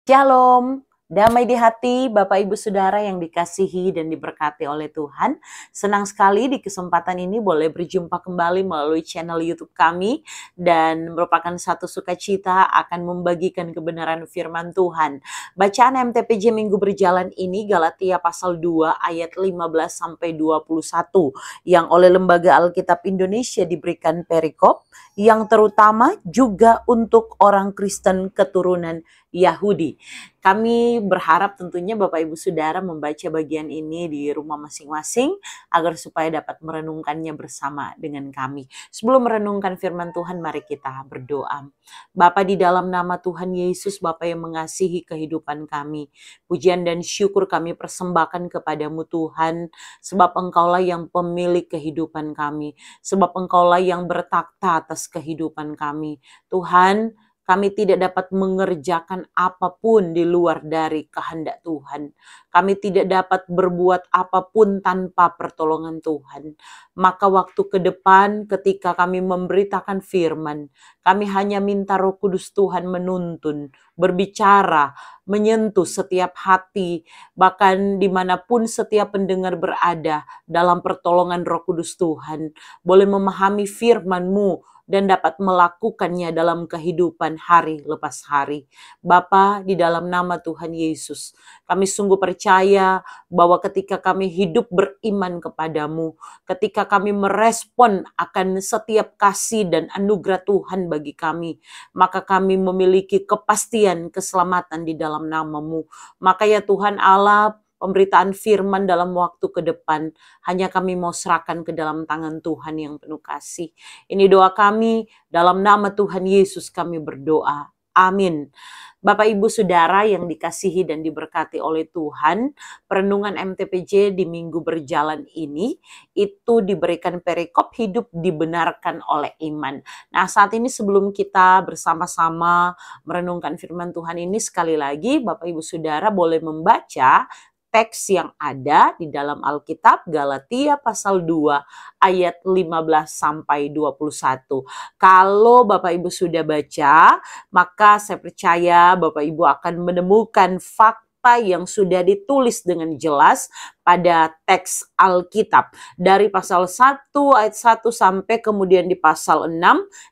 Shalom, damai di hati Bapak Ibu Saudara yang dikasihi dan diberkati oleh Tuhan. Senang sekali di kesempatan ini boleh berjumpa kembali melalui channel YouTube kami dan merupakan satu sukacita akan membagikan kebenaran firman Tuhan. Bacaan MTPJ Minggu Berjalan ini Galatia pasal 2 ayat 15 sampai 21 yang oleh Lembaga Alkitab Indonesia diberikan perikop yang terutama juga untuk orang Kristen keturunan Yahudi. Kami berharap tentunya Bapak Ibu Saudara membaca bagian ini di rumah masing-masing agar supaya dapat merenungkannya bersama dengan kami. Sebelum merenungkan firman Tuhan, mari kita berdoa. Bapa, di dalam nama Tuhan Yesus, Bapa yang mengasihi kehidupan kami, pujian dan syukur kami persembahkan kepadamu Tuhan, sebab Engkaulah yang pemilik kehidupan kami, sebab Engkaulah yang bertakhta atas kehidupan kami. Tuhan, kami tidak dapat mengerjakan apapun di luar dari kehendak Tuhan. Kami tidak dapat berbuat apapun tanpa pertolongan Tuhan. Maka waktu ke depan ketika kami memberitakan firman, kami hanya minta Roh Kudus Tuhan menuntun, berbicara, menyentuh setiap hati, bahkan dimanapun setiap pendengar berada dalam pertolongan Roh Kudus Tuhan, boleh memahami firman-Mu dan dapat melakukannya dalam kehidupan hari lepas hari. Bapa, di dalam nama Tuhan Yesus, kami sungguh percaya bahwa ketika kami hidup beriman kepadamu, ketika kami merespon akan setiap kasih dan anugerah Tuhan bagi kami, maka kami memiliki kepastian keselamatan di dalam nama-Mu. Maka ya Tuhan Allah, pemberitaan firman dalam waktu ke depan hanya kami mau serahkan ke dalam tangan Tuhan yang penuh kasih. Ini doa kami, dalam nama Tuhan Yesus kami berdoa. Amin. Bapak Ibu Saudara yang dikasihi dan diberkati oleh Tuhan, perenungan MTPJ di Minggu Berjalan ini itu diberikan perikop hidup dibenarkan oleh iman. Nah, saat ini sebelum kita bersama-sama merenungkan firman Tuhan ini, sekali lagi Bapak Ibu Saudara boleh membaca teks yang ada di dalam Alkitab Galatia pasal 2 ayat 15 sampai 21. Kalau Bapak Ibu sudah baca, maka saya percaya Bapak Ibu akan menemukan fakta yang sudah ditulis dengan jelas pada teks Alkitab. Dari pasal 1 ayat 1 sampai kemudian di pasal 6,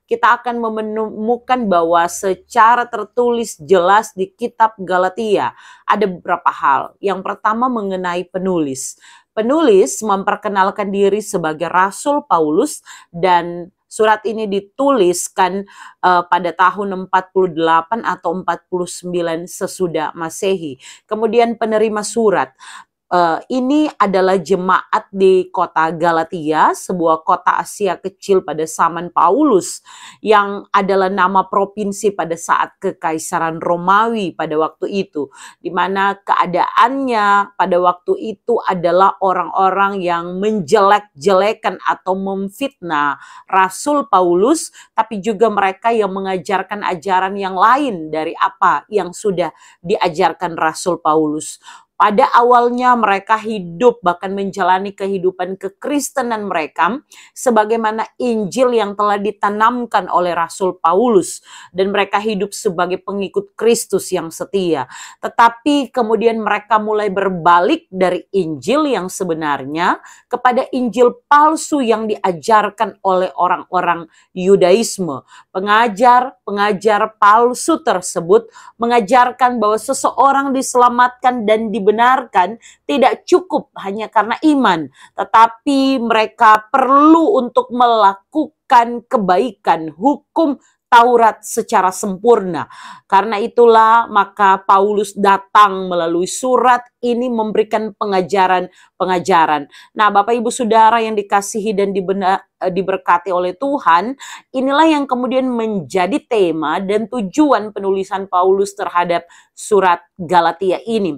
kita akan menemukan bahwa secara tertulis jelas di kitab Galatia ada beberapa hal. Yang pertama mengenai penulis. Penulis memperkenalkan diri sebagai Rasul Paulus dan surat ini dituliskan pada tahun 48 atau 49 sesudah Masehi. Kemudian penerima surat. Ini adalah jemaat di kota Galatia, sebuah kota Asia kecil pada zaman Paulus yang adalah nama provinsi pada saat Kekaisaran Romawi pada waktu itu, di mana keadaannya pada waktu itu adalah orang-orang yang menjelek-jelekan atau memfitnah Rasul Paulus, tapi juga mereka yang mengajarkan ajaran yang lain dari apa yang sudah diajarkan Rasul Paulus. Pada awalnya mereka hidup bahkan menjalani kehidupan kekristenan mereka sebagaimana Injil yang telah ditanamkan oleh Rasul Paulus, dan mereka hidup sebagai pengikut Kristus yang setia. Tetapi kemudian mereka mulai berbalik dari Injil yang sebenarnya kepada Injil palsu yang diajarkan oleh orang-orang Yudaisme. Pengajar-pengajar palsu tersebut mengajarkan bahwa seseorang diselamatkan dan dibenarkan tidak cukup hanya karena iman, tetapi mereka perlu untuk melakukan kebaikan, hukum Taurat secara sempurna. Karena itulah maka Paulus datang melalui surat ini memberikan pengajaran. Nah, Bapak Ibu Saudara yang dikasihi dan diberkati oleh Tuhan, inilah yang kemudian menjadi tema dan tujuan penulisan Paulus terhadap surat Galatia ini.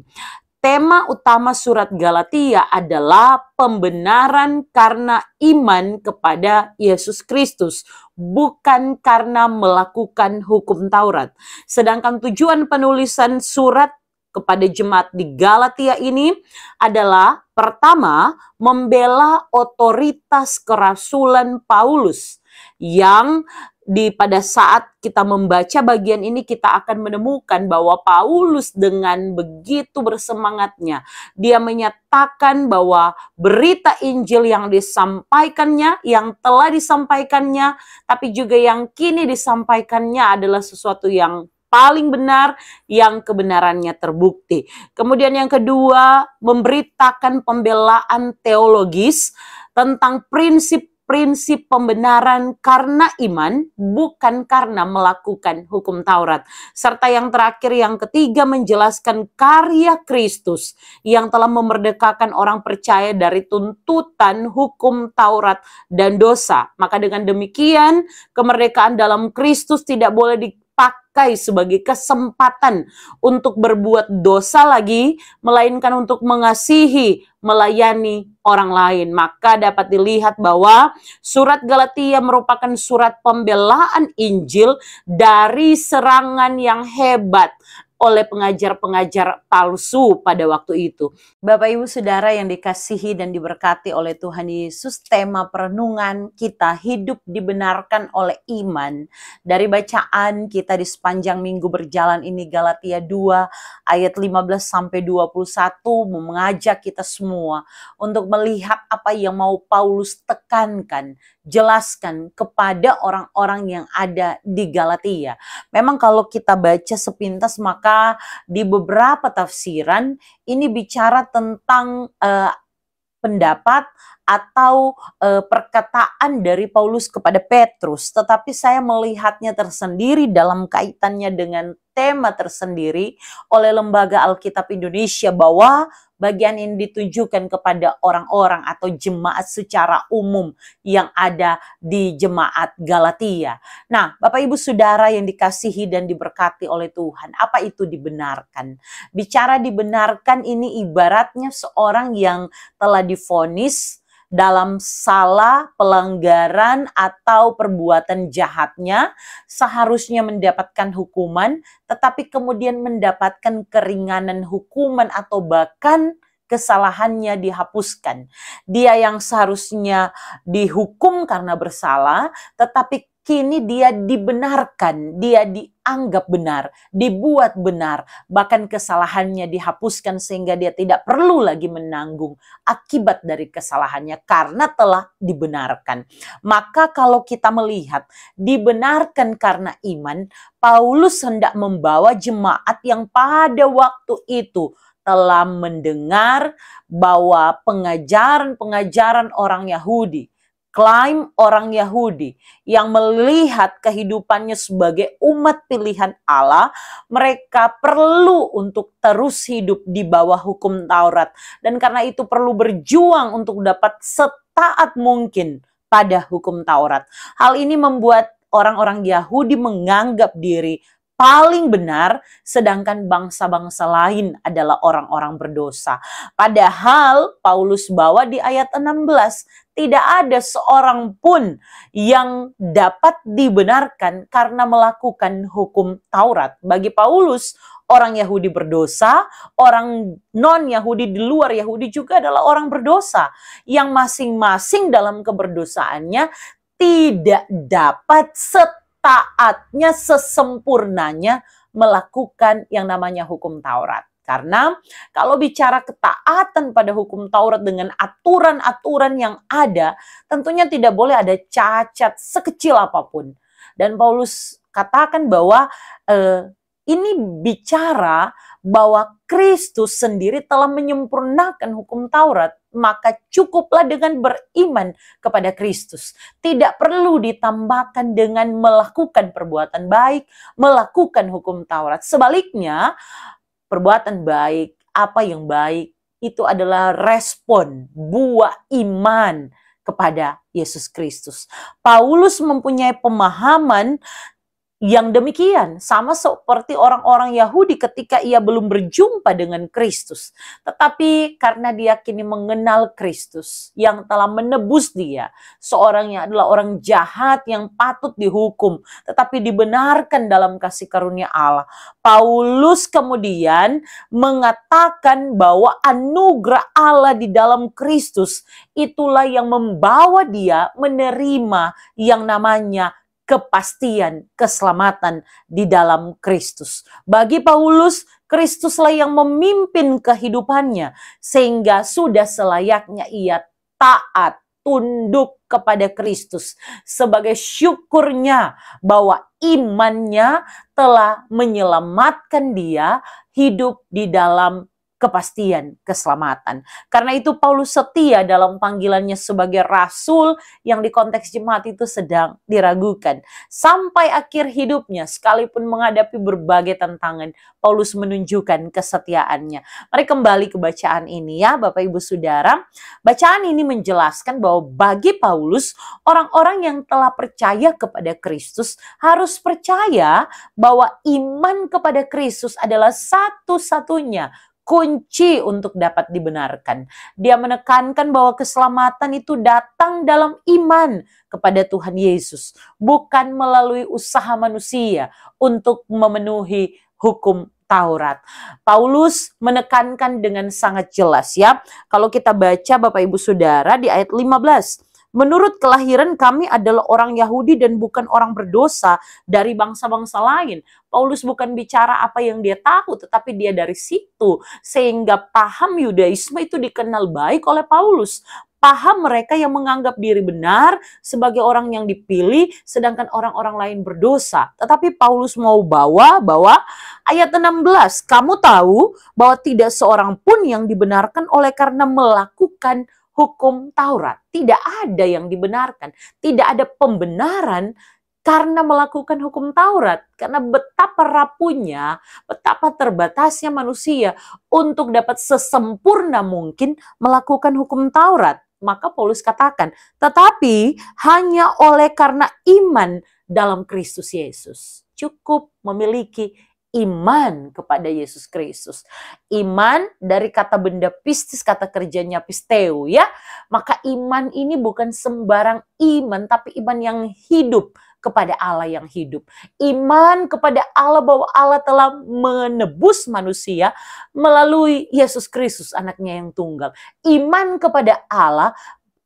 Tema utama surat Galatia adalah pembenaran karena iman kepada Yesus Kristus, bukan karena melakukan hukum Taurat. Sedangkan tujuan penulisan surat kepada jemaat di Galatia ini adalah pertama, membela otoritas kerasulan Paulus yang pada saat kita membaca bagian ini, kita akan menemukan bahwa Paulus dengan begitu bersemangatnya, dia menyatakan bahwa berita Injil yang disampaikannya, yang telah disampaikannya, tapi juga yang kini disampaikannya adalah sesuatu yang paling benar, yang kebenarannya terbukti. Kemudian yang kedua, memberitakan pembelaan teologis tentang prinsip pembenaran karena iman, bukan karena melakukan hukum Taurat. Serta yang terakhir, yang ketiga, menjelaskan karya Kristus yang telah memerdekakan orang percaya dari tuntutan hukum Taurat dan dosa. Maka dengan demikian, kemerdekaan dalam Kristus tidak boleh dipakai sebagai kesempatan untuk berbuat dosa lagi, melainkan untuk mengasihi, melayani orang lain. Maka dapat dilihat bahwa surat Galatia merupakan surat pembelaan Injil dari serangan yang hebat oleh pengajar-pengajar palsu pada waktu itu. Bapak Ibu Saudara yang dikasihi dan diberkati oleh Tuhan Yesus, tema perenungan kita hidup dibenarkan oleh iman. Dari bacaan kita di sepanjang minggu berjalan ini, Galatia 2 ayat 15 sampai 21 mengajak kita semua untuk melihat apa yang mau Paulus tekankan, jelaskan kepada orang-orang yang ada di Galatia. Memang kalau kita baca sepintas, maka di beberapa tafsiran ini bicara tentang pendapat atau perkataan dari Paulus kepada Petrus. Tetapi saya melihatnya tersendiri dalam kaitannya dengan tema tersendiri oleh Lembaga Alkitab Indonesia, bahwa bagian ini ditujukan kepada orang-orang atau jemaat secara umum yang ada di jemaat Galatia. Nah, Bapak Ibu Saudara yang dikasihi dan diberkati oleh Tuhan, apa itu dibenarkan? Bicara dibenarkan ini ibaratnya seorang yang telah divonis dalam salah, pelanggaran, atau perbuatan jahatnya, seharusnya mendapatkan hukuman, tetapi kemudian mendapatkan keringanan hukuman atau bahkan kesalahannya dihapuskan. Dia yang seharusnya dihukum karena bersalah, tetapi kini dia dibenarkan, dia dianggap benar, dibuat benar, bahkan kesalahannya dihapuskan sehingga dia tidak perlu lagi menanggung akibat dari kesalahannya karena telah dibenarkan. Maka kalau kita melihat dibenarkan karena iman, Paulus hendak membawa jemaat yang pada waktu itu telah mendengar bahwa pengajaran-pengajaran orang Yahudi, klaim orang Yahudi yang melihat kehidupannya sebagai umat pilihan Allah, mereka perlu untuk terus hidup di bawah hukum Taurat. Dan karena itu perlu berjuang untuk dapat setaat mungkin pada hukum Taurat. Hal ini membuat orang-orang Yahudi menganggap diri paling benar, sedangkan bangsa-bangsa lain adalah orang-orang berdosa. Padahal Paulus bawa di ayat 16, tidak ada seorang pun yang dapat dibenarkan karena melakukan hukum Taurat. Bagi Paulus, orang Yahudi berdosa, orang non-Yahudi di luar Yahudi juga adalah orang berdosa, yang masing-masing dalam keberdosaannya tidak dapat taatnya sesempurnanya melakukan yang namanya hukum Taurat. Karena kalau bicara ketaatan pada hukum Taurat dengan aturan-aturan yang ada, tentunya tidak boleh ada cacat sekecil apapun. Dan Paulus katakan bahwa ini bicara bahwa Kristus sendiri telah menyempurnakan hukum Taurat, maka cukuplah dengan beriman kepada Kristus. Tidak perlu ditambahkan dengan melakukan perbuatan baik, melakukan hukum Taurat. Sebaliknya, perbuatan baik, apa yang baik, itu adalah respon, buah iman kepada Yesus Kristus. Paulus mempunyai pemahaman yang demikian, sama seperti orang-orang Yahudi ketika ia belum berjumpa dengan Kristus. Tetapi karena dia kini mengenal Kristus yang telah menebus dia, seorangnya adalah orang jahat yang patut dihukum, tetapi dibenarkan dalam kasih karunia Allah. Paulus kemudian mengatakan bahwa anugerah Allah di dalam Kristus itulah yang membawa dia menerima yang namanya kepastian keselamatan di dalam Kristus. Bagi Paulus, Kristuslah yang memimpin kehidupannya, sehingga sudah selayaknya ia taat, tunduk kepada Kristus sebagai syukurnya bahwa imannya telah menyelamatkan dia hidup di dalam kepastian keselamatan. Karena itu Paulus setia dalam panggilannya sebagai rasul yang di konteks jemaat itu sedang diragukan. Sampai akhir hidupnya, sekalipun menghadapi berbagai tantangan, Paulus menunjukkan kesetiaannya. Mari kembali ke bacaan ini ya Bapak Ibu Saudara. Bacaan ini menjelaskan bahwa bagi Paulus, orang-orang yang telah percaya kepada Kristus harus percaya bahwa iman kepada Kristus adalah satu-satunya kunci untuk dapat dibenarkan. Dia menekankan bahwa keselamatan itu datang dalam iman kepada Tuhan Yesus, bukan melalui usaha manusia untuk memenuhi hukum Taurat. Paulus menekankan dengan sangat jelas ya. Kalau kita baca Bapak Ibu Saudara di ayat 15. Menurut kelahiran kami adalah orang Yahudi dan bukan orang berdosa dari bangsa-bangsa lain. Paulus bukan bicara apa yang dia tahu, tetapi dia dari situ. Sehingga paham Yudaisme itu dikenal baik oleh Paulus. Paham mereka yang menganggap diri benar sebagai orang yang dipilih, sedangkan orang-orang lain berdosa. Tetapi Paulus mau bawa bahwa ayat 16, kamu tahu bahwa tidak seorang pun yang dibenarkan oleh karena melakukan hukum Taurat. Tidak ada yang dibenarkan. Tidak ada pembenaran karena melakukan hukum Taurat. Karena betapa rapuhnya, betapa terbatasnya manusia untuk dapat sesempurna mungkin melakukan hukum Taurat. Maka Paulus katakan, tetapi hanya oleh karena iman dalam Kristus Yesus. Cukup memiliki iman kepada Yesus Kristus. Iman dari kata benda pistis, kata kerjanya pisteu ya. Maka iman ini bukan sembarang iman, tapi iman yang hidup kepada Allah yang hidup. Iman kepada Allah bahwa Allah telah menebus manusia melalui Yesus Kristus anaknya yang tunggal. Iman kepada Allah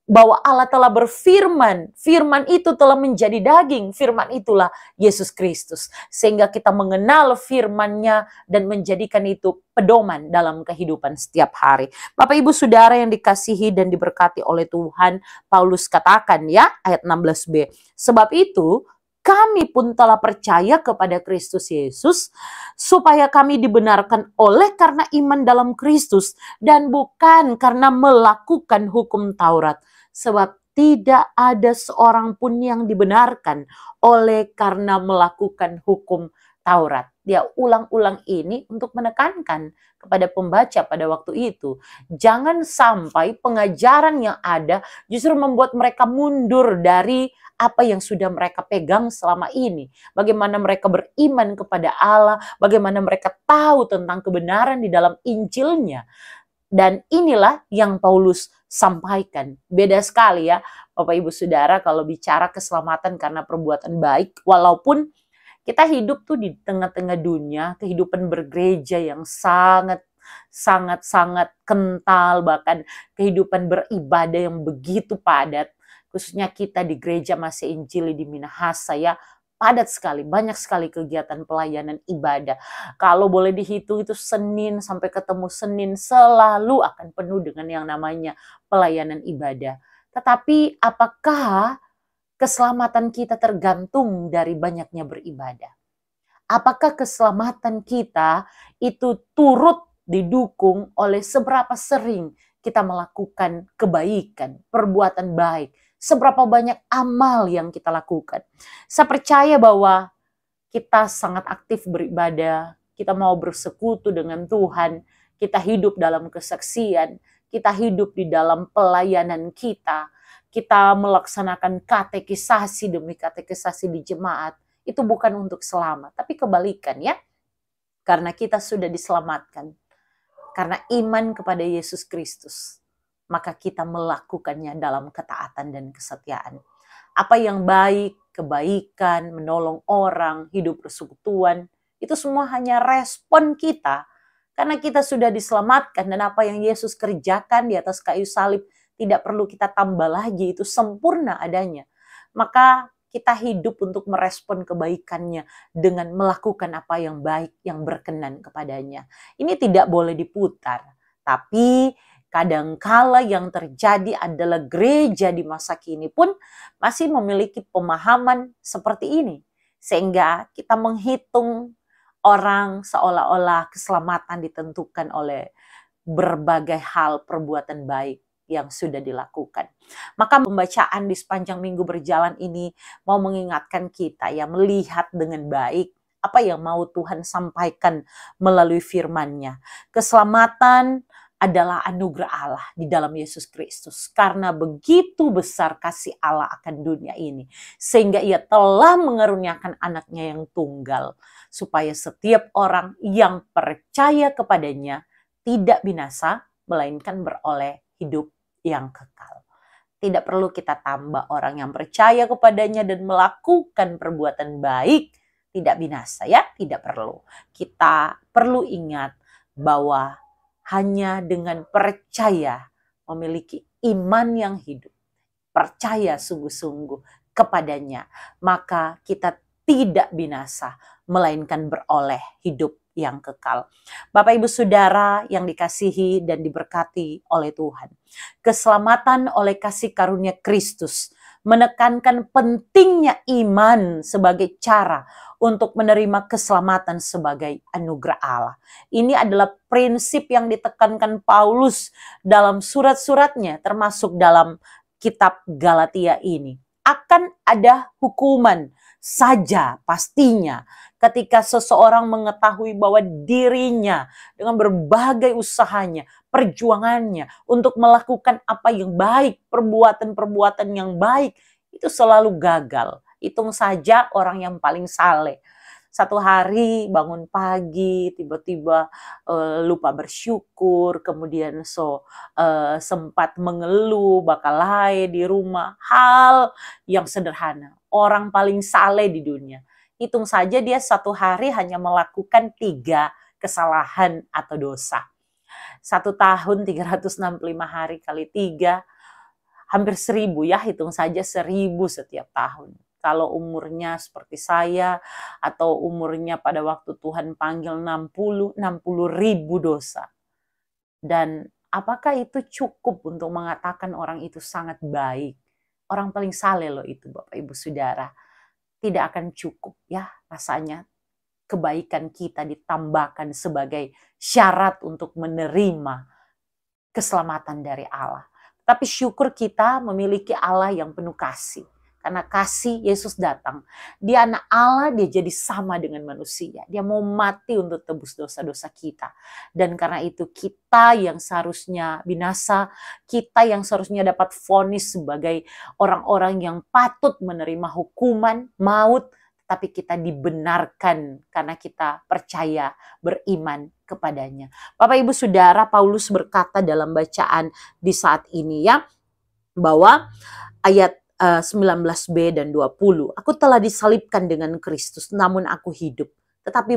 bahwa Allah telah berfirman, firman itu telah menjadi daging, firman itulah Yesus Kristus. Sehingga kita mengenal firman-Nya dan menjadikan itu pedoman dalam kehidupan setiap hari. Bapak Ibu Saudara yang dikasihi dan diberkati oleh Tuhan, Paulus katakan ya, ayat 16b, sebab itu kami pun telah percaya kepada Kristus Yesus, supaya kami dibenarkan oleh karena iman dalam Kristus, dan bukan karena melakukan hukum Taurat. Sebab tidak ada seorang pun yang dibenarkan oleh karena melakukan hukum Taurat. Dia ulang-ulang ini untuk menekankan kepada pembaca pada waktu itu. Jangan sampai pengajaran yang ada justru membuat mereka mundur dari apa yang sudah mereka pegang selama ini. Bagaimana mereka beriman kepada Allah, bagaimana mereka tahu tentang kebenaran di dalam Injilnya. Dan inilah yang Paulus sampaikan. Beda sekali ya Bapak Ibu Saudara kalau bicara keselamatan karena perbuatan baik. Walaupun kita hidup tuh di tengah-tengah dunia, kehidupan bergereja yang sangat kental, bahkan kehidupan beribadah yang begitu padat. Khususnya kita di gereja Masih Injili di Minahasa ya, padat sekali, banyak sekali kegiatan pelayanan ibadah. Kalau boleh dihitung itu Senin sampai ketemu Senin selalu akan penuh dengan yang namanya pelayanan ibadah. Tetapi apakah keselamatan kita tergantung dari banyaknya beribadah? Apakah keselamatan kita itu turut didukung oleh seberapa sering kita melakukan kebaikan, perbuatan baik, seberapa banyak amal yang kita lakukan? Saya percaya bahwa kita sangat aktif beribadah, kita mau bersekutu dengan Tuhan, kita hidup dalam kesaksian, kita hidup di dalam pelayanan kita melaksanakan katekisasi demi katekisasi di jemaat. Itu bukan untuk selamat, tapi kebalikan ya. Karena kita sudah diselamatkan, karena iman kepada Yesus Kristus, maka kita melakukannya dalam ketaatan dan kesetiaan. Apa yang baik, kebaikan, menolong orang, hidup persekutuan, itu semua hanya respon kita. Karena kita sudah diselamatkan dan apa yang Yesus kerjakan di atas kayu salib tidak perlu kita tambah lagi, itu sempurna adanya. Maka kita hidup untuk merespon kebaikannya dengan melakukan apa yang baik, yang berkenan kepadanya. Ini tidak boleh diputar. Tapi kadangkala yang terjadi adalah gereja di masa kini pun masih memiliki pemahaman seperti ini. Sehingga kita menghitung orang seolah-olah keselamatan ditentukan oleh berbagai hal perbuatan baik yang sudah dilakukan. Maka pembacaan di sepanjang minggu berjalan ini mau mengingatkan kita ya, melihat dengan baik apa yang mau Tuhan sampaikan melalui firman-Nya. Keselamatan adalah anugerah Allah di dalam Yesus Kristus. Karena begitu besar kasih Allah akan dunia ini, sehingga Ia telah mengaruniakan anaknya yang tunggal, supaya setiap orang yang percaya kepadanya tidak binasa, melainkan beroleh hidup yang kekal. Tidak perlu kita tambah orang yang percaya kepadanya dan melakukan perbuatan baik tidak binasa ya, tidak perlu. Kita perlu ingat bahwa hanya dengan percaya, memiliki iman yang hidup, percaya sungguh-sungguh kepadanya, maka kita tidak binasa, melainkan beroleh hidup yang kekal. Bapak Ibu Saudara yang dikasihi dan diberkati oleh Tuhan. Keselamatan oleh kasih karunia Kristus menekankan pentingnya iman sebagai cara untuk menerima keselamatan sebagai anugerah Allah. Ini adalah prinsip yang ditekankan Paulus dalam surat-suratnya, termasuk dalam kitab Galatia ini. Akan ada hukuman saja pastinya ketika seseorang mengetahui bahwa dirinya dengan berbagai usahanya, perjuangannya untuk melakukan apa yang baik, perbuatan-perbuatan yang baik, itu selalu gagal. Hitung saja orang yang paling saleh. Satu hari bangun pagi, tiba-tiba lupa bersyukur, kemudian sempat mengeluh, bakal lain di rumah. Hal yang sederhana. Orang paling saleh di dunia. Hitung saja dia satu hari hanya melakukan 3 kesalahan atau dosa. 1 tahun 365 hari kali 3, hampir 1000 ya, hitung saja 1000 setiap tahun. Kalau umurnya seperti saya atau umurnya pada waktu Tuhan panggil 60 ribu dosa. Dan apakah itu cukup untuk mengatakan orang itu sangat baik? Orang paling saleh loh itu Bapak Ibu Saudara. Tidak akan cukup ya rasanya kebaikan kita ditambahkan sebagai syarat untuk menerima keselamatan dari Allah. Tapi syukur kita memiliki Allah yang penuh kasih. Karena kasih Yesus datang. Dia anak Allah, dia jadi sama dengan manusia. Dia mau mati untuk tebus dosa-dosa kita. Dan karena itu kita yang seharusnya binasa, kita yang seharusnya dapat vonis sebagai orang-orang yang patut menerima hukuman, maut, tapi kita dibenarkan karena kita percaya, beriman kepadanya. Bapak Ibu Saudara, Paulus berkata dalam bacaan di saat ini ya, bahwa ayat 19b dan 20. Aku telah disalibkan dengan Kristus, namun aku hidup. Tetapi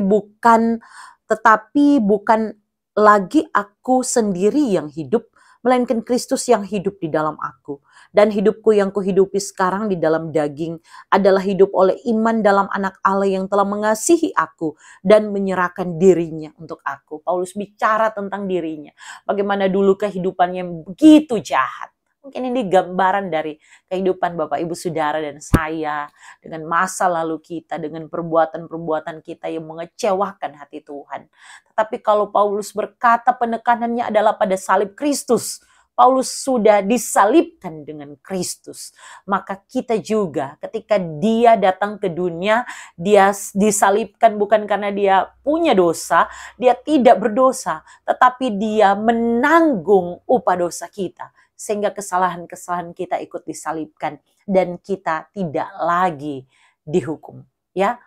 bukan lagi aku sendiri yang hidup, melainkan Kristus yang hidup di dalam aku. Dan hidupku yang kuhidupi sekarang di dalam daging adalah hidup oleh iman dalam anak Allah yang telah mengasihi aku dan menyerahkan dirinya untuk aku. Paulus bicara tentang dirinya. Bagaimana dulu kehidupannya yang begitu jahat. Mungkin ini gambaran dari kehidupan Bapak Ibu Saudara dan saya dengan masa lalu kita, dengan perbuatan-perbuatan kita yang mengecewakan hati Tuhan. Tetapi kalau Paulus berkata penekanannya adalah pada salib Kristus, Paulus sudah disalibkan dengan Kristus. Maka kita juga ketika dia datang ke dunia, dia disalibkan bukan karena dia punya dosa, dia tidak berdosa, tetapi dia menanggung upah dosa kita. Sehingga kesalahan-kesalahan kita ikut disalibkan dan kita tidak lagi dihukum. Ya,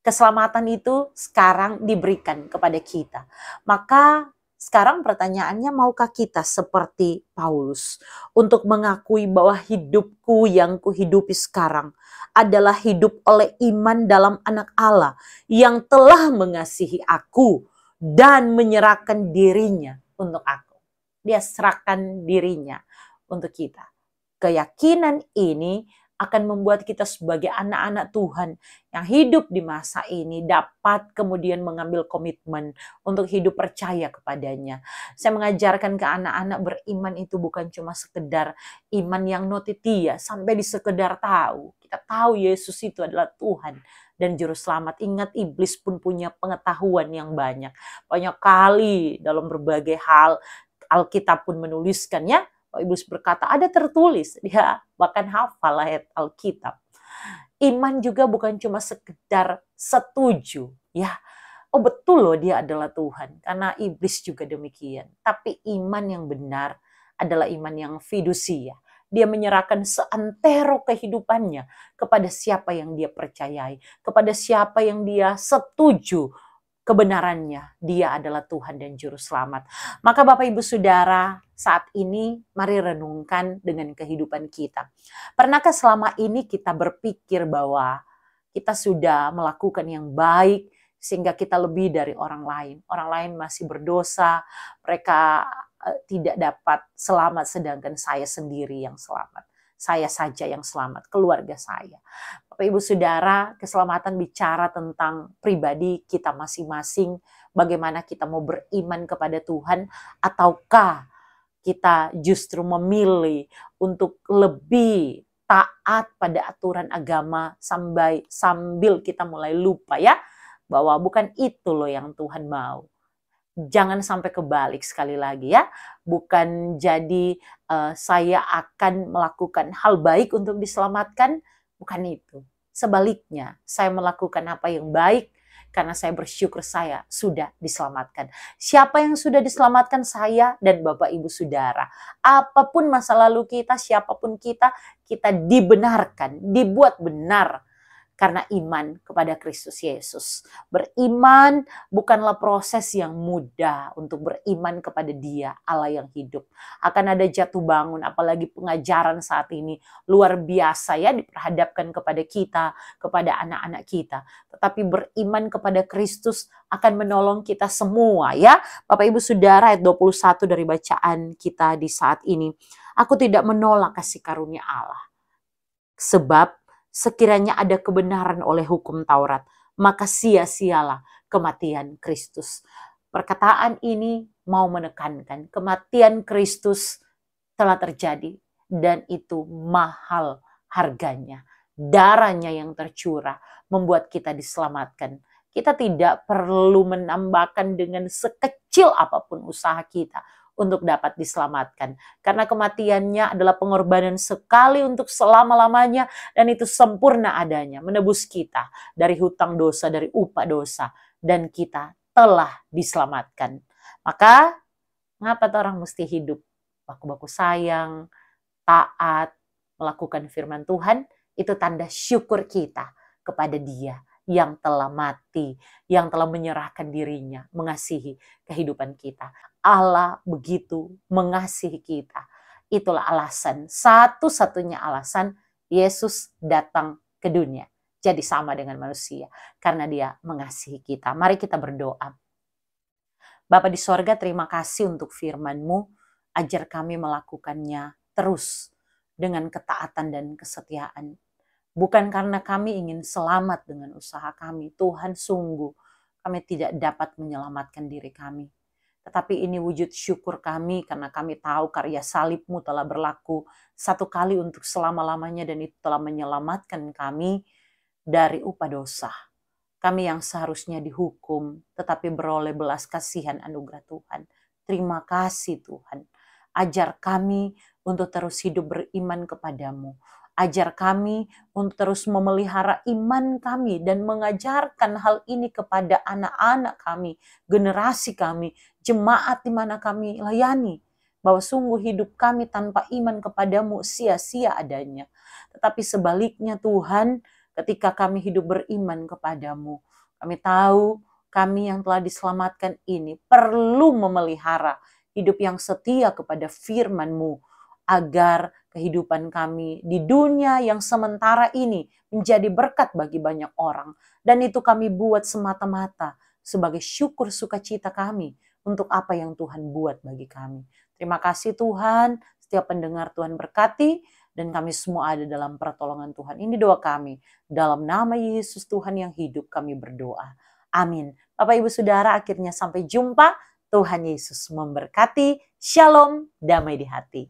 keselamatan itu sekarang diberikan kepada kita. Maka sekarang pertanyaannya, maukah kita seperti Paulus untuk mengakui bahwa hidupku yang kuhidupi sekarang adalah hidup oleh iman dalam anak Allah yang telah mengasihi aku dan menyerahkan dirinya untuk aku. Dia serahkan dirinya untuk kita. Keyakinan ini akan membuat kita sebagai anak-anak Tuhan yang hidup di masa ini dapat kemudian mengambil komitmen untuk hidup percaya kepadanya. Saya mengajarkan ke anak-anak beriman itu bukan cuma sekedar iman yang notitia, sampai di sekedar tahu. Kita tahu Yesus itu adalah Tuhan dan Juru Selamat. Ingat, iblis pun punya pengetahuan yang banyak. Banyak kali dalam berbagai hal Alkitab pun menuliskannya. Iblis berkata, ada tertulis. Dia bahkan hafal ayat Alkitab. Iman juga bukan cuma sekedar setuju. Ya, oh betul loh dia adalah Tuhan. Karena iblis juga demikian. Tapi iman yang benar adalah iman yang fidusia. Dia menyerahkan seantero kehidupannya kepada siapa yang dia percayai. Kepada siapa yang dia setuju kebenarannya. Dia adalah Tuhan dan Juru Selamat. Maka Bapak Ibu Saudara, saat ini mari renungkan dengan kehidupan kita. Pernahkah selama ini kita berpikir bahwa kita sudah melakukan yang baik sehingga kita lebih dari orang lain? Orang lain masih berdosa, mereka tidak dapat selamat sedangkan saya sendiri yang selamat. Saya saja yang selamat, keluarga saya. Bapak Ibu Saudara, keselamatan bicara tentang pribadi kita masing-masing, bagaimana kita mau beriman kepada Tuhan, ataukah kita justru memilih untuk lebih taat pada aturan agama sambil kita mulai lupa ya, bahwa bukan itu loh yang Tuhan mau. Jangan sampai kebalik sekali lagi ya. Bukan jadi saya akan melakukan hal baik untuk diselamatkan. Bukan itu. Sebaliknya, saya melakukan apa yang baik karena saya bersyukur saya sudah diselamatkan. Siapa yang sudah diselamatkan? Saya dan Bapak Ibu Saudara. Apapun masa lalu kita, siapapun kita dibenarkan, dibuat benar karena iman kepada Kristus Yesus. Beriman bukanlah proses yang mudah untuk beriman kepada Dia, Allah yang hidup. Akan ada jatuh bangun, apalagi pengajaran saat ini luar biasa ya diperhadapkan kepada kita, kepada anak-anak kita. Tetapi beriman kepada Kristus akan menolong kita semua ya. Bapak Ibu Saudara, ayat 21 dari bacaan kita di saat ini. Aku tidak menolak kasih karunia Allah. Sebab sekiranya ada kebenaran oleh hukum Taurat, maka sia-sialah kematian Kristus. Perkataan ini mau menekankan kematian Kristus telah terjadi dan itu mahal harganya. Darahnya yang tercurah membuat kita diselamatkan. Kita tidak perlu menambahkan dengan sekecil apapun usaha kita untuk dapat diselamatkan. Karena kematiannya adalah pengorbanan sekali untuk selama-lamanya dan itu sempurna adanya. Menebus kita dari hutang dosa, dari upah dosa. Dan kita telah diselamatkan. Maka ngapa orang mesti hidup baku-baku sayang, taat, melakukan firman Tuhan? Itu tanda syukur kita kepada Dia yang telah mati, yang telah menyerahkan dirinya, mengasihi kehidupan kita. Allah begitu mengasihi kita. Itulah alasan, satu-satunya alasan Yesus datang ke dunia. Jadi sama dengan manusia, karena Dia mengasihi kita. Mari kita berdoa. Bapa di sorga, terima kasih untuk firman-Mu. Ajar kami melakukannya terus dengan ketaatan dan kesetiaan. Bukan karena kami ingin selamat dengan usaha kami. Tuhan, sungguh kami tidak dapat menyelamatkan diri kami. Tetapi ini wujud syukur kami karena kami tahu karya salib-Mu telah berlaku satu kali untuk selama-lamanya dan itu telah menyelamatkan kami dari upah dosa. Kami yang seharusnya dihukum tetapi beroleh belas kasihan anugerah Tuhan. Terima kasih Tuhan. Ajar kami untuk terus hidup beriman kepadamu. Ajar kami untuk terus memelihara iman kami dan mengajarkan hal ini kepada anak-anak kami, generasi kami, jemaat di mana kami layani. Bahwa sungguh hidup kami tanpa iman kepadamu sia-sia adanya. Tetapi sebaliknya Tuhan, ketika kami hidup beriman kepadamu, kami tahu kami yang telah diselamatkan ini perlu memelihara hidup yang setia kepada firman-Mu, agar kehidupan kami di dunia yang sementara ini menjadi berkat bagi banyak orang. Dan itu kami buat semata-mata sebagai syukur sukacita kami untuk apa yang Tuhan buat bagi kami. Terima kasih Tuhan, setiap pendengar Tuhan berkati, dan kami semua ada dalam pertolongan Tuhan. Ini doa kami. Dalam nama Yesus Tuhan yang hidup kami berdoa. Amin. Bapak Ibu Saudara, akhirnya sampai jumpa. Tuhan Yesus memberkati. Shalom, damai di hati.